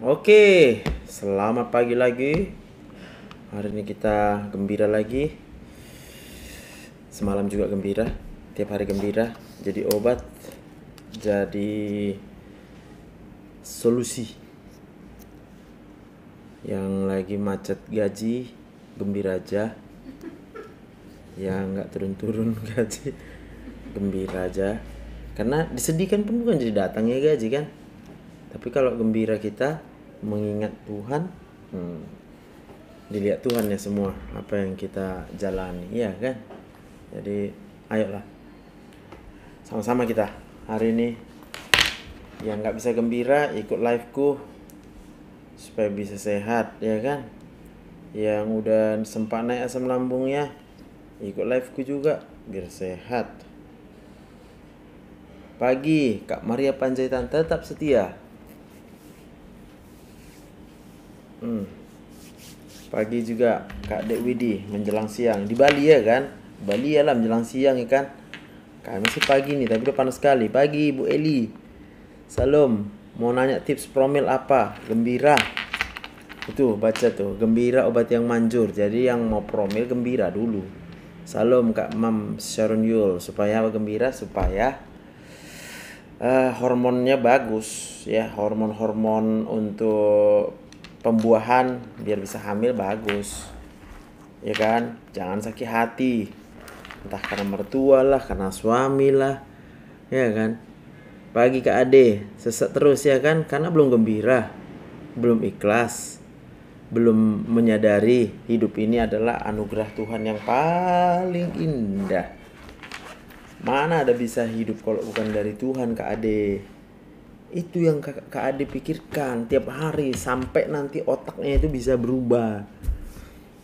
Oke, selamat pagi lagi. Hari ini kita gembira lagi. Semalam juga gembira, tiap hari gembira. Jadi obat, jadi solusi. Yang lagi macet gaji, gembira aja. Yang nggak turun-turun gaji, gembira aja. Karena disedihkan pun bukan jadi datangnya gaji kan. Tapi kalau gembira kita mengingat Tuhan, dilihat Tuhan ya semua apa yang kita jalani, ya kan? Jadi ayolah sama-sama kita hari ini yang nggak bisa gembira ikut liveku supaya bisa sehat, ya kan? Yang udah sempat naik asam lambungnya ikut liveku juga biar sehat. Pagi Kak Maria Panjaitan tetap setia. Pagi juga Kak Dek Widi menjelang siang di Bali ya kan? Bali ya lah menjelang siang ya kan? Kami sih pagi nih tapi udah panas sekali. Pagi Bu Eli. Salam, mau nanya tips promil apa? Gembira. Itu baca tuh, gembira obat yang manjur. Jadi yang mau promil gembira dulu. Salam Kak Mam Sharon Yul. Supaya apa gembira? Supaya hormonnya bagus ya, hormon-hormon untuk pembuahan biar bisa hamil bagus, ya kan? Jangan sakit hati, entah karena mertua lah, karena suami lah, ya kan? Pagi Kak Ade, sesek terus ya kan? Karena belum gembira, belum ikhlas, belum menyadari hidup ini adalah anugerah Tuhan yang paling indah. Mana ada bisa hidup kalau bukan dari Tuhan Kak Ade. Itu yang Kak Ade pikirkan tiap hari sampai nanti otaknya itu bisa berubah.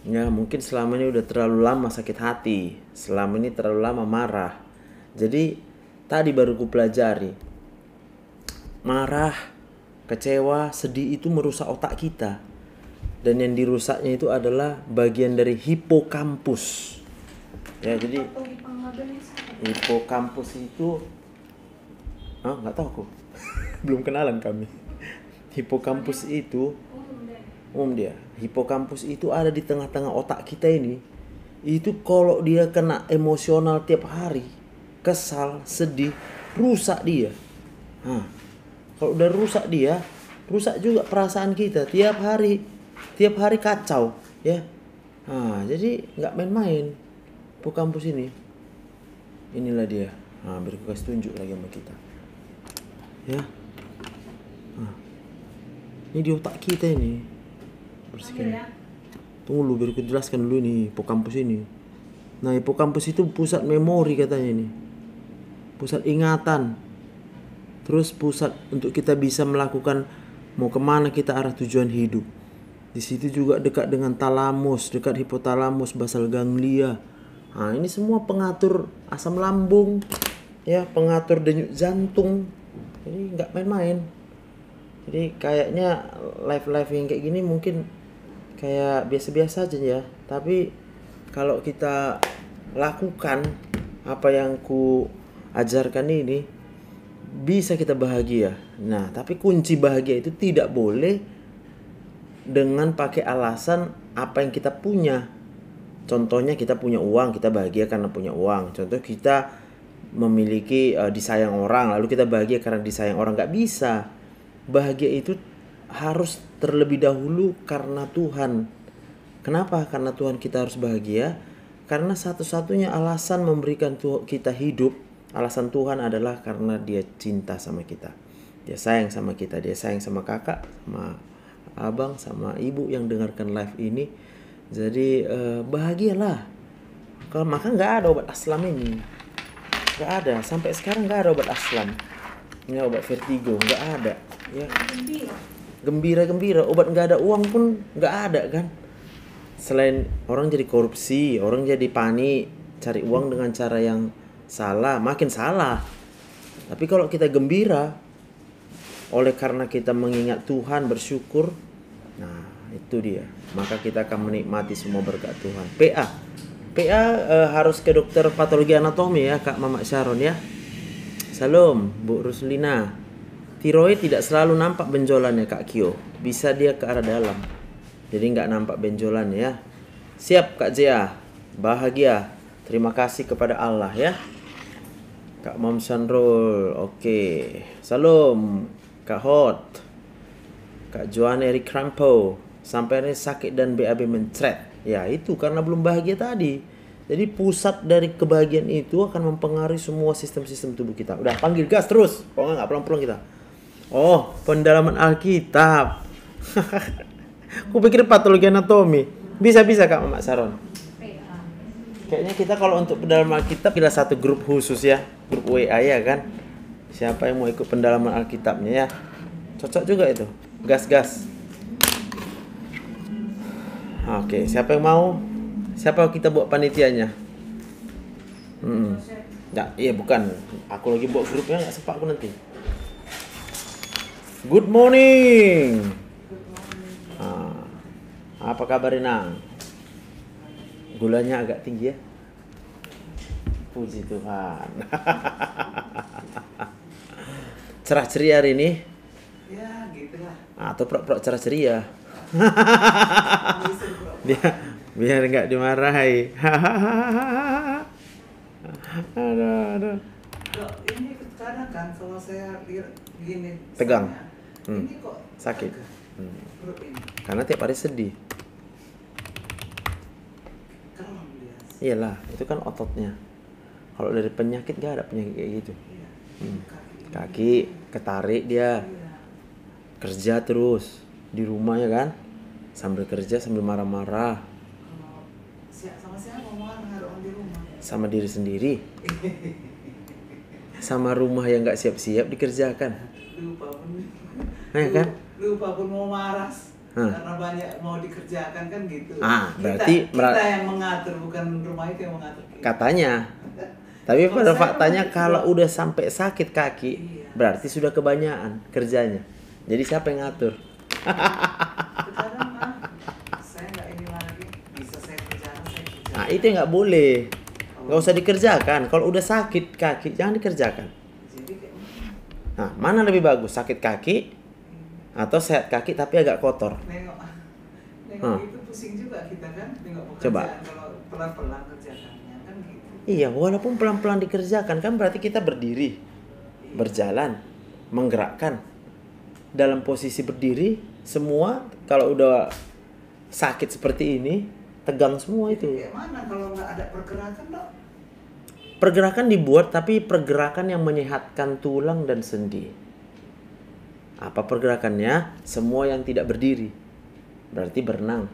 Ya mungkin selama ini udah terlalu lama sakit hati, selama ini terlalu lama marah. Jadi tadi baru ku pelajari, marah, kecewa, sedih itu merusak otak kita. Dan yang dirusaknya itu adalah bagian dari hipokampus. Ya jadi hipokampus itu nggak tahu aku. Belum kenalan kami. Hipokampus itu dia. Hipokampus itu ada di tengah-tengah otak kita ini. Itu kalau dia kena emosional tiap hari, kesal, sedih, rusak dia. Kalau udah rusak dia, rusak juga perasaan kita tiap hari. Tiap hari kacau, ya. Jadi nggak main-main. Hipokampus ini. Inilah dia. Biar aku kasih tunjuk lagi sama kita. Ya. Ini di otak kita ini. Bersihkan. Tunggu dulu biar aku jelaskan dulu ini hipokampus ini. Nah, hipokampus itu pusat memori katanya nih. Pusat ingatan. Terus pusat untuk kita bisa melakukan mau kemana kita arah tujuan hidup. Di situ juga dekat dengan talamus, dekat hipotalamus, basal ganglia. Ini semua pengatur asam lambung, ya, pengatur denyut jantung. Jadi nggak main-main. Jadi kayaknya live yang kayak gini mungkin kayak biasa-biasa aja ya. Tapi kalau kita lakukan apa yang ku ajarkan ini, bisa kita bahagia. Nah, tapi kunci bahagia itu tidak boleh dengan pakai alasan apa yang kita punya. Contohnya kita punya uang, kita bahagia karena punya uang. Contoh kita memiliki disayang orang, lalu kita bahagia karena disayang orang. Nggak bisa. Bahagia itu harus terlebih dahulu karena Tuhan. Kenapa? Karena Tuhan kita harus bahagia. Karena satu-satunya alasan memberikan kita hidup, alasan Tuhan adalah karena Dia cinta sama kita. Dia sayang sama kita. Dia sayang sama kakak, sama abang, sama ibu yang dengarkan live ini. Jadi bahagialah. Maka nggak ada obat aslam ini. Nggak ada. Sampai sekarang nggak ada obat aslam. Ini obat vertigo nggak ada. Ya. Gembira obat nggak ada, uang pun nggak ada kan. Selain orang jadi korupsi, orang jadi panik cari uang dengan cara yang salah, makin salah. Tapi kalau kita gembira oleh karena kita mengingat Tuhan, bersyukur, nah itu dia, maka kita akan menikmati semua berkat Tuhan. PA harus ke dokter patologi anatomi ya Kak Mama Sharon ya. Salam Bu Ruslina. Tiroid tidak selalu nampak benjolannya Kak Kio. Bisa dia ke arah dalam. Jadi nggak nampak benjolannya ya. Siap Kak Zia. Bahagia. Terima kasih kepada Allah ya. Kak Mom Sanrul. Oke. Salam. Kak Hot. Kak Joan Eri Krampo. Sampai ini sakit dan BAB mencret. Ya itu karena belum bahagia tadi. Jadi pusat dari kebahagiaan itu akan mempengaruhi semua sistem-sistem tubuh kita. Udah panggil gas terus. Kalau nggak pulang-pulang kita. Oh, pendalaman Alkitab. Aku pikir patologi anatomi. Bisa-bisa Kak Mama Saron. Kayaknya kita kalau untuk pendalaman Alkitab kita satu grup khusus ya. Grup WA ya kan. Siapa yang mau ikut pendalaman Alkitabnya ya. Cocok juga itu. Gas-gas. Oke, siapa yang mau? Siapa kita buat panitianya? Ya, iya bukan. Aku lagi buat grupnya nggak sempat aku nanti. Good morning. Apa kabar Nang? Gulanya agak tinggi ya? Puji Tuhan. Cerah ceria hari ini? Ya, gitu lah. Atau pura-pura cerah ceria? biar nggak dimarahi. Aduh. Kok ini kadang kan kalau saya lihat gini Tegang. misalnya, ini kok Sakit. perut ini Karena tiap hari sedih. kalau dia Iyalah, itu kan ototnya. Kalau dari penyakit nggak ada penyakit kayak gitu. iya, Kaki ketarik dia, iya. kerja terus di rumah ya kan, sambil kerja sambil marah-marah Kalau sama siapa mau orang di rumah sama diri sendiri, sama rumah yang nggak siap-siap dikerjakan, lupa pun kan? lupa pun mau marah Hah. karena banyak mau dikerjakan kan gitu. Berarti kita yang mengatur, bukan rumah itu yang mengatur kita. katanya. Tapi Kalau pada saya faktanya rumah itu kalau udah sampai sakit kaki, Iya. berarti sudah kebanyakan kerjanya. Jadi siapa yang ngatur? Kadang saya nggak ini lagi, bisa saya kerjakan. Nah itu yang nggak boleh, nggak usah dikerjakan. Kalau udah sakit kaki jangan dikerjakan. Jadi kayak Nah mana lebih bagus, sakit kaki atau sehat kaki tapi agak kotor? nengok itu pusing juga kita kan, nengok Coba. pekerjaan kalau pelan-pelan kerjakannya kan gitu. Iya, walaupun pelan-pelan dikerjakan kan berarti kita berdiri, berjalan, menggerakkan. Dalam posisi berdiri, semua kalau udah sakit seperti ini, tegang semua itu. Kayak mana kalau nggak ada pergerakan dok? Pergerakan dibuat tapi pergerakan yang menyehatkan tulang dan sendi. Apa pergerakannya? Semua yang tidak berdiri. Berarti berenang,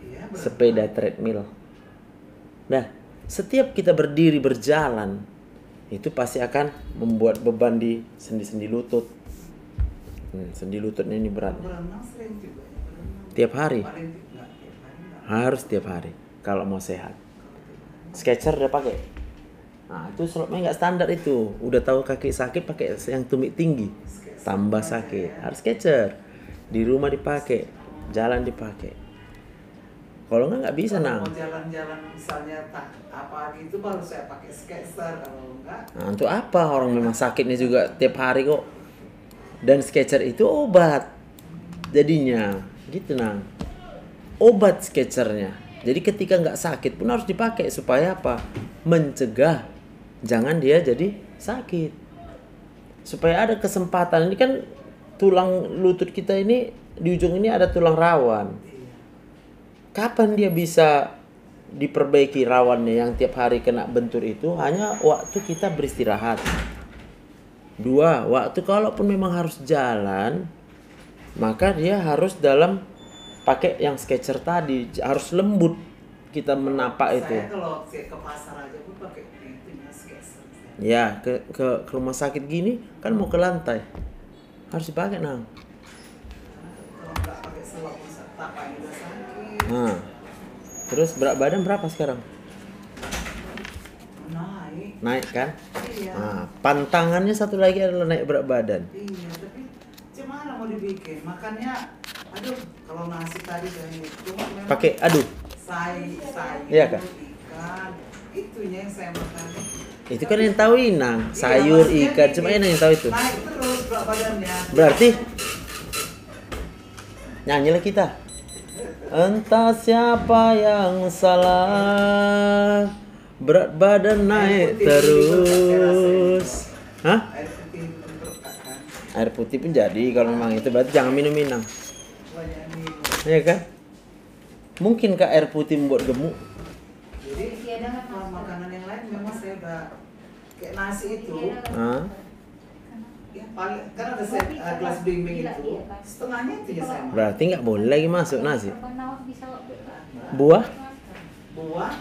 Iya, sepeda treadmill. Nah, setiap kita berdiri berjalan, itu pasti akan membuat beban di sendi-sendi lutut. Sendi lututnya ini berat. berenang sering juga ya, berenang. Tiap hari. Paling nggak tiap hari nggak. Harus tiap hari kalau mau sehat. Sketcher udah pakai. Nah, itu slopnya nggak standar itu. Udah tahu kaki sakit pakai yang tumit tinggi. Tambah sakit. Harus Sketcher. Di rumah dipakai, jalan dipakai. Kalau nggak bisa Kalau Nang. mau jalan-jalan misalnya apa gitu baru saya pakai Sketcher, kalau enggak Nah, untuk apa orang memang sakitnya juga tiap hari kok. Dan Sketcher itu obat. Jadinya gitu Nang. Obat Sketchernya. Jadi ketika nggak sakit pun harus dipakai supaya apa? Mencegah jangan dia jadi sakit. Supaya ada kesempatan. Ini kan tulang lutut kita ini di ujung ini ada tulang rawan. Kapan dia bisa diperbaiki rawannya yang tiap hari kena bentur itu? Hanya waktu kita beristirahat. 2, waktu kalaupun memang harus jalan, maka dia harus dalam pakai yang Sketcher tadi, harus lembut kita menapak itu. saya kalau ke pasar aja pun pakai itunya Sketcher. Ya, ke rumah sakit gini kan mau ke lantai. Harus dipakai Nang. Kalau nggak pakai selop tapaknya udah sakit. Nah. Terus berat badan berapa sekarang? Naik kan? Iya. Nah, pantangannya satu lagi adalah naik berat badan. Iya, tapi gimana mau dibikin? Makannya, aduh, kalau nasi tadi kayak cuma memang Pakai aduh. sayur, Iya, Kak? ikan, itunya yang saya makan. Itu kan yang tahu Inang, sayur, Iya, maksudnya ikan, gini, cuma Inang yang tahu itu. Naik terus, berat badannya. Berarti nyanyilah kita. Entah siapa yang salah, berat badan naik terus. Hah? Air putih berkat kan. Air putih pun jadi kalau memang itu, berarti jangan minum-minum. Banyak minum. Iya kan? Mungkinkah air putih membuat gemuk? Jadi kalau makanan yang lain memang saya udah kayak nasi itu. Hah? Ya paling kan ada gelas bimbing itu setengahnya itu ya saya makan. Berarti nggak boleh lagi masuk nasi. Buah? Buah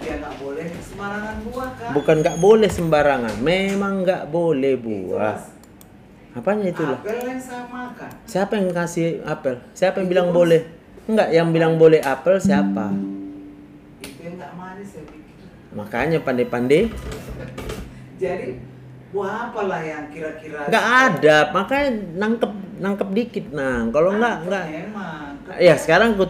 ya nggak boleh sembarangan buah kan. Bukan nggak boleh sembarangan, memang nggak boleh buah. Apanya itulah? Apel yang saya makan. Siapa yang kasih apel? Siapa yang bilang boleh? Enggak, yang bilang boleh apel siapa? Itu yang nggak manis saya pikir. Makanya pandai-pandai. Jadi buah apalah yang kira-kira Nggak ada, makanya nangkep dikit. Nah, kalau nggak. Emang Ya sekarang